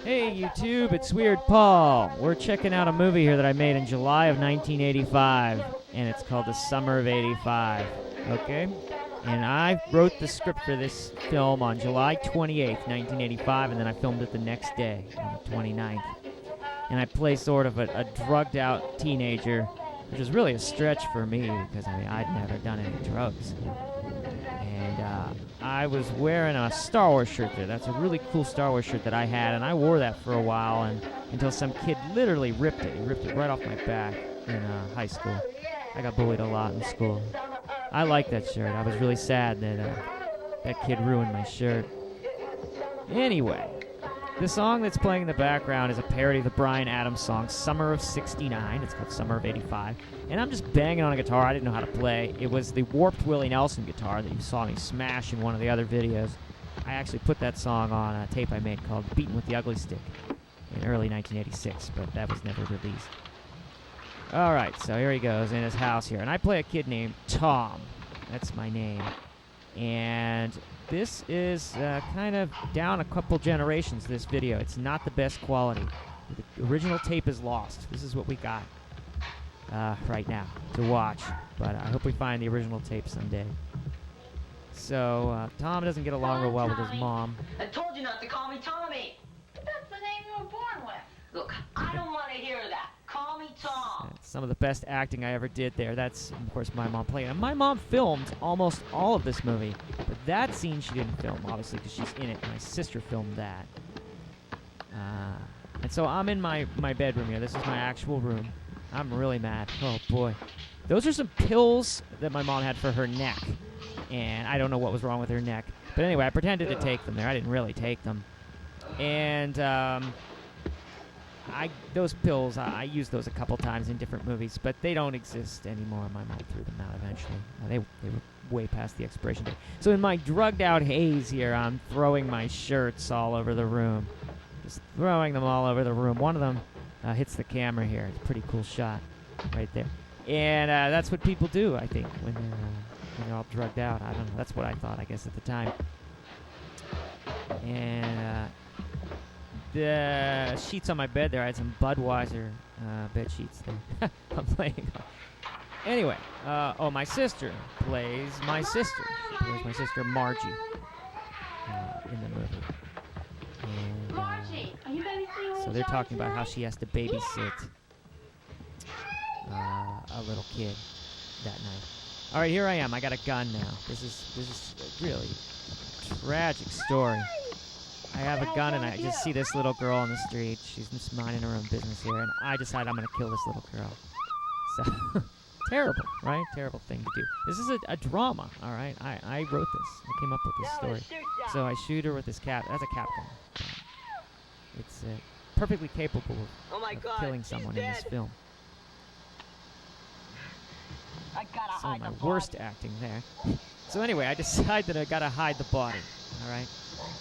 Hey YouTube, it's Weird Paul. We're checking out a movie here that I made in July of 1985, and it's called The Summer of '85. Okay? And I wrote the script for this film on July 28th, 1985, and then I filmed it the next day, on the 29th. And I play sort of a drugged out teenager, which is really a stretch for me because, I'd never done any drugs. And I was wearing a Star Wars shirt there. That's a really cool Star Wars shirt that I had, and I wore that for a while until some kid literally ripped it. He ripped it right off my back in high school. I got bullied a lot in school. I liked that shirt. I was really sad that that kid ruined my shirt. Anyway, the song that's playing in the background is a parody of the Bryan Adams song, Summer of '69. It's called Summer of '85. And I'm just banging on a guitar. I didn't know how to play. It was the warped Willie Nelson guitar that you saw me smash in one of the other videos. I actually put that song on a tape I made called Beatin' with the Ugly Stick in early 1986, but that was never released. Alright, so here he goes in his house here. And I play a kid named Tom. That's my name. And this is kind of down a couple generations, this video. It's not the best quality. The original tape is lost. This is what we got right now to watch. But I hope we find the original tape someday. So, Tom doesn't get along real well with his mom. I told you not to call me Tommy. But that's the name you were born with. Look, I don't want to hear that. Call me Tom. That's some of the best acting I ever did there. That's, of course, my mom playing. And my mom filmed almost all of this movie. But that scene she didn't film, obviously, because she's in it. My sister filmed that. And so I'm in my bedroom here. This is my actual room. I'm really mad. Oh, boy. Those are some pills that my mom had for her neck. And I don't know what was wrong with her neck. But anyway, I pretended to take them there. I didn't really take them. And those pills, I used those a couple times in different movies, but they don't exist anymore. My mom threw them out eventually. They were way past the expiration date. So in my drugged out haze here, I'm throwing my shirts all over the room. Just throwing them all over the room. One of them hits the camera here. It's a pretty cool shot right there. And that's what people do, I think, when they're all drugged out. I don't know. That's what I thought, I guess, at the time. And the sheets on my bed there, I had some Budweiser bed sheets there. I'm playing. Anyway, my sister plays my sister. She plays my sister Margie in the movie. And, Margie, are you babysitting? so they're talking about how she has to babysit a little kid that night. All right, here I am. I got a gun now. This is a really tragic story. I have a gun, and I just see this little girl on the street. She's just minding her own business here, and I decide I'm going to kill this little girl. So, terrible, right? Terrible thing to do. This is a drama, all right? I wrote this. I came up with this story. So I shoot her with this cap. That's a cap gun. It's perfectly capable of killing someone in this film. So my worst acting there. So anyway, I decide that I got to hide the body, all right?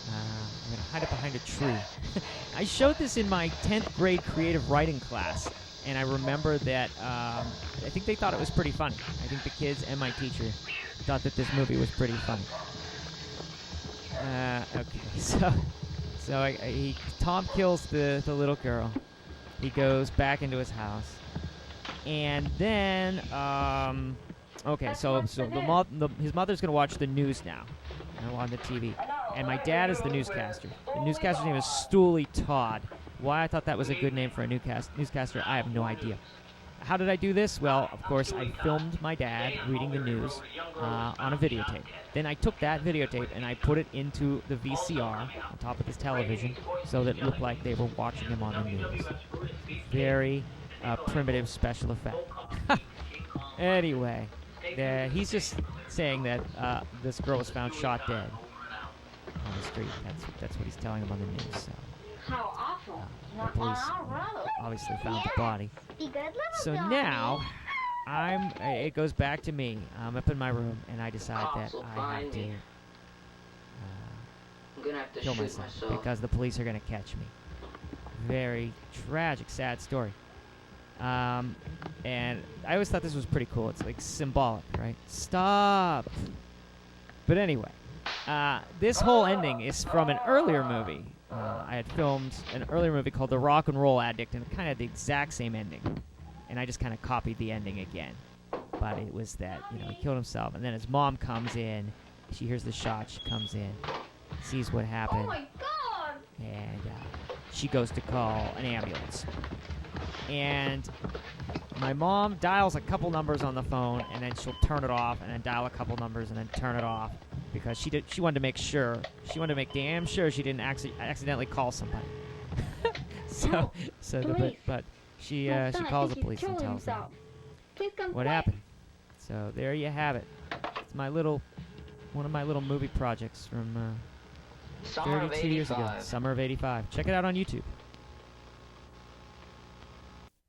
I'm going to hide it behind a tree. I showed this in my 10th grade creative writing class, and I remember that I think they thought it was pretty funny. I think the kids and my teacher thought that this movie was pretty funny. Okay, so Tom kills the little girl. He goes back into his house, and then okay, so his mother's gonna watch the news now, on the TV. And my dad is the newscaster. The newscaster's name is Stooley Todd. Why I thought that was a good name for a newscaster, I have no idea. How did I do this? Well, of course, I filmed my dad reading the news on a videotape. Then I took that videotape and I put it into the VCR on top of his television so that it looked like they were watching him on the news. Very primitive special effect. Anyway, he's just saying that this girl was found shot dead on the street. That's what he's telling them on the news. So, How awful. the police obviously found the body. So now, it goes back to me. I'm up in my room, and I decide that I have to kill myself because the police are going to catch me. Very tragic, sad story. And I always thought this was pretty cool. It's like symbolic, right? Stop. But anyway, This whole ending is from an earlier movie. I had filmed an earlier movie called The Rock and Roll Addict, and it kind of had the exact same ending. And I just kind of copied the ending again. But it was that, he killed himself. And then his mom comes in. She hears the shot. She comes in, sees what happened. Oh my God! And she goes to call an ambulance. And my mom dials a couple numbers on the phone, and then she'll turn it off, and then dial a couple numbers, and then turn it off, because she wanted to make sure, she wanted to make damn sure she didn't accidentally call somebody. But she calls the police and tells them what happened. So there you have it. It's one of my little movie projects from Summer of 32 years ago, 85. summer of '85. Check it out on YouTube.